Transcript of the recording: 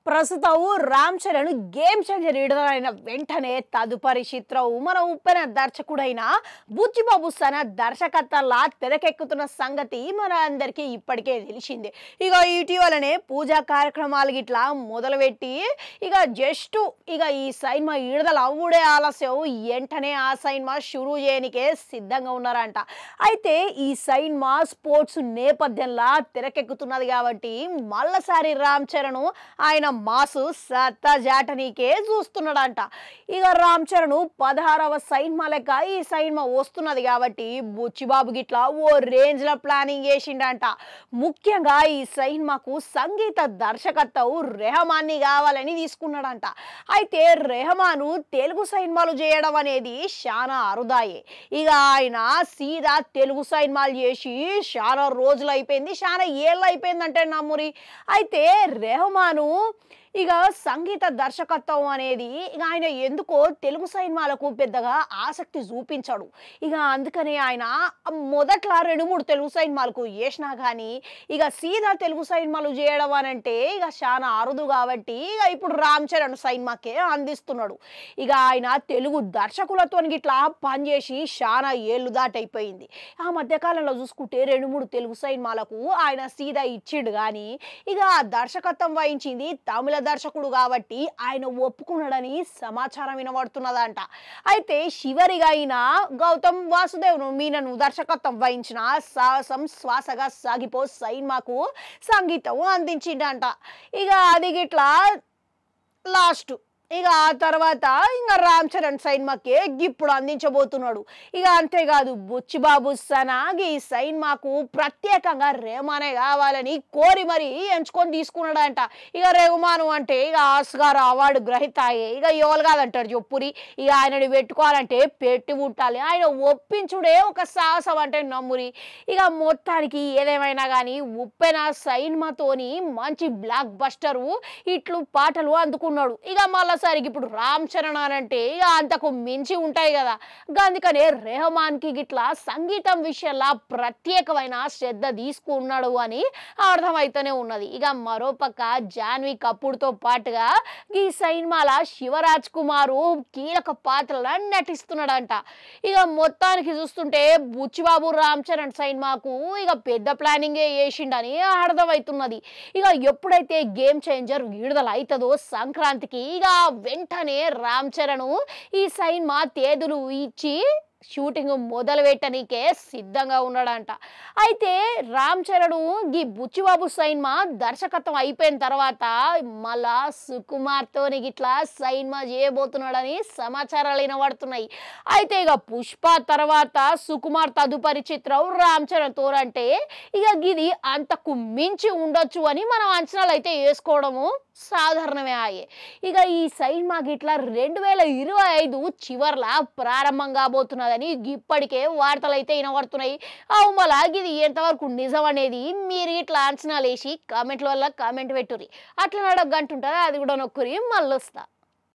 ప్రస్తుతం Ram Charan game changer విడుదలైన వెంటనే తదుపరి చిత్రం మన ఉప్పెన దర్శకుడైన బుచ్చిబాబు సన దర్శకత్వంలా తెరకెక్కుతున్న సంగతి మన అందరికీ ఇప్పటికే తెలిసిందే. ఇక ఇటీవలనే పూజా కార్యక్రమాలు గిట్లా మొదలుపెట్టి జస్ట్ ఈ సినిమా విడుదల అవ్వుడే ఆలస్యం వెంటనే ఆ సినిమా షురూ చేయనికే సిద్ధంగా ఉన్నారంట. అయితే ఈ సినిమా స్పోర్ట్స్ నేపథ్యంలా తెరకెక్కుతున్నది కాబట్టి మళ్ళసారి రామ్ చరణ్ ఆయన మాసు సత్తా జాటనీకే చూస్తున్నాడంట. రామ్ చరణ్ 16వ సినిమా లెక్క ఈ సినిమా వస్తున్నది కాబట్టి బుచ్చిబాబు గిట్లా ఓ రేంజ్ లో ప్లానింగ్ చేసిండంట. ముఖ్యంగా ఈ సినిమాకు సంగీత దర్శకత్వం రెహమాన్ని కావాలని తీసుకున్నాడంట. అయితే రెహమాను తెలుగు సినిమాలు చేయడం అనేది చాలా అరుదాయే. ఆయన సీదా తెలుగు సినిమాలు చేసి చాలా రోజులు అయిపోయింది, చాలా ఏళ్ళు అయిపోయిందంటే నమ్మురి. అయితే రెహమాను సంగీత దర్శకత్వం అనేది ఆయన ఎందుకో తెలుగు సినిమాలకు పెద్దగా ఆసక్తి చూపించాడు. అందుకని ఆయన మొదట్లో 2-3 తెలుగు సినిమాలకు చేసినా కానీ సీదా తెలుగు సినిమాలు చేయడం అనంటే చాలా అరుదు కాబట్టి ఇప్పుడు రామ్ చరణ్ సినిమాకే అందిస్తున్నాడు. ఆయన తెలుగు దర్శకులతో గిట్లా పనిచేసి చాలా ఏళ్ళు దాటైపోయింది. ఆ మధ్యకాలంలో చూసుకుంటే 2-3 తెలుగు సినిమాలకు ఆయన సీదా ఇచ్చిండు కానీ దర్శకత్వం వహించింది తమిళ దర్శకుడు కాబట్టి ఆయన ఒప్పుకున్నాడని సమాచారం వినబడుతున్నదంట. అయితే చివరిగా ఆయన గౌతమ్ వాసుదేవ్ మీనను దర్శకత్వం వహించిన సాహసం శ్వాసగా సాగిపో సినిమాకు సంగీతం అందించిండంట. అది గిట్లా లాస్ట్ ఆ తర్వాత రామ్ చరణ్ సినిమాకే ఇప్పుడు అందించబోతున్నాడు. అంతేకాదు బుచ్చిబాబు సనా ఈ సినిమాకు ప్రత్యేకంగా రెహమానే కావాలని కోరి మరి ఎంచుకొని తీసుకున్నాడంట. రెహమాను అంటే ఆస్కార్ అవార్డు గ్రహీతాయే. ఎవరు కాదంటారు చెప్పురి. ఆయనని పెట్టుకోవాలంటే పెట్టి పుట్టాలి. ఆయన ఒప్పించుడే ఒక సాహసం అంటే నమ్మురి. మొత్తానికి ఏదేమైనా కానీ ఉప్పెన సినిమాతోని మంచి బ్లాక్ బస్టరు ఇట్లు పాటలు అందుకున్నాడు. మళ్ళీసారికి ఇప్పుడు రామ్ చరణ్ అంటే అంతకు మించి ఉంటాయి కదా. అందుకనే రెహమాన్ కి గిట్లా సంగీతం విషయంలో ప్రత్యేకమైన శ్రద్ధ తీసుకున్నాడు అని అర్థమైతేనే ఉన్నది. మరోపక్క జాన్వీ కపూర్తో పాటుగా ఈ సినిమాల శివరాజ్ కుమారు కీలక పాత్రలను నటిస్తున్నాడంట. మొత్తానికి చూస్తుంటే బుచ్చిబాబు రామ్ చరణ్ సినిమాకు పెద్ద ప్లానింగే చేసిండని అర్థమవుతున్నది. ఎప్పుడైతే గేమ్ చేంజర్ విడుదల అవుతుందో సంక్రాంతికి వెంటనే రామ్ చరణ్ ఈ సినిమా తేదీలు ఇచ్చి షూటింగ్ మొదలు పెట్టనీకే సిద్ధంగా ఉన్నాడంట. అయితే రామ్ చరణ్ ఈ బుచ్చిబాబు సినిమా దర్శకత్వం అయిపోయిన తర్వాత మళ్ళా సుకుమార్తో గిట్లా సినిమా చేయబోతున్నాడని సమాచారాలు వినబడుతున్నాయి. అయితే పుష్ప తర్వాత సుకుమార్ తదుపరి చిత్రం రామ్ చరణ్ తోరంటే ఇది అంతకు మించి ఉండొచ్చు అని మనం అంచనాలు అయితే వేసుకోవడము సాధారణమే అయ్యే. ఈ సినిమా గిట్లా 2025 చివర్లా ప్రారంభం కాబోతున్నదని ఇప్పటికే వార్తలు అయితే వినబడుతున్నాయి. మళ్ళా ఇది ఎంతవరకు నిజం అనేది మీరు ఇట్లా అంచనాలు వేసి కామెంట్ల వల్ల కామెంట్ పెట్టుర్రి. అట్లా గంట ఉంటుంది, అది కూడా నొక్కురి. మళ్ళీ వస్తా.